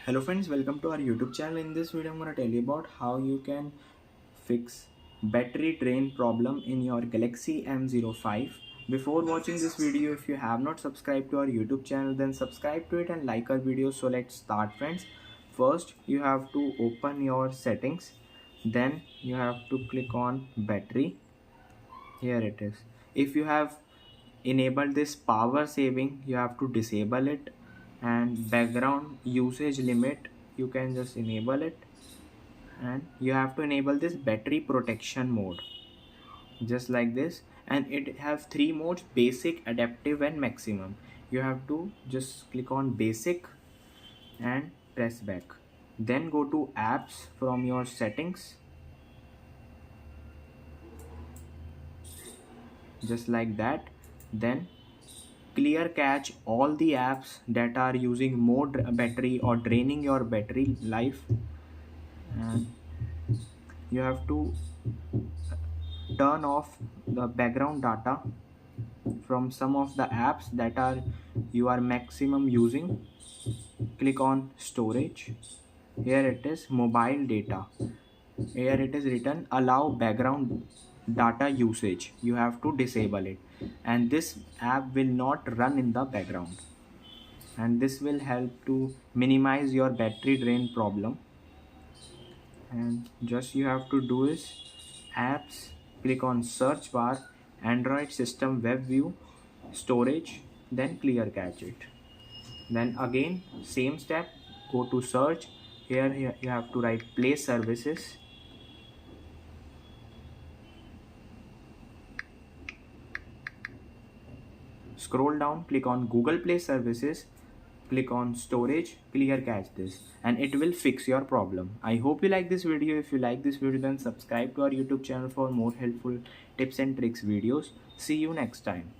Hello friends, welcome to our YouTube channel. In this video I'm going to tell you about how you can fix battery drain problem in your Galaxy M05. Before watching this video, if you have not subscribed to our YouTube channel, then subscribe to it and like our video. So let's start friends. First you have to open your settings, then you have to click on battery. Here it is. If you have enabled this power saving, you have to disable it, and background usage limit, you can just enable it, and you have to enable this battery protection mode just like this. And it have three modes: basic, adaptive and maximum. You have to just click on basic and press back, then go to apps from your settings just like that. Then clear cache all the apps that are using more battery or draining your battery life, and you have to turn off the background data from some of the apps that are you are maximum using. Click on storage. Here it is mobile data. Here it is written allow background data usage. You have to disable it, and this app will not run in the background, and this will help to minimize your battery drain problem. And just you have to do is apps, click on search bar, Android system web view, storage, then clear cache it. Then again same step, go to search. Here you have to write play services. Scroll down, click on Google Play Services, click on storage, clear cache this, and it will fix your problem. I hope you like this video. If you like this video, then subscribe to our YouTube channel for more helpful tips and tricks videos. See you next time.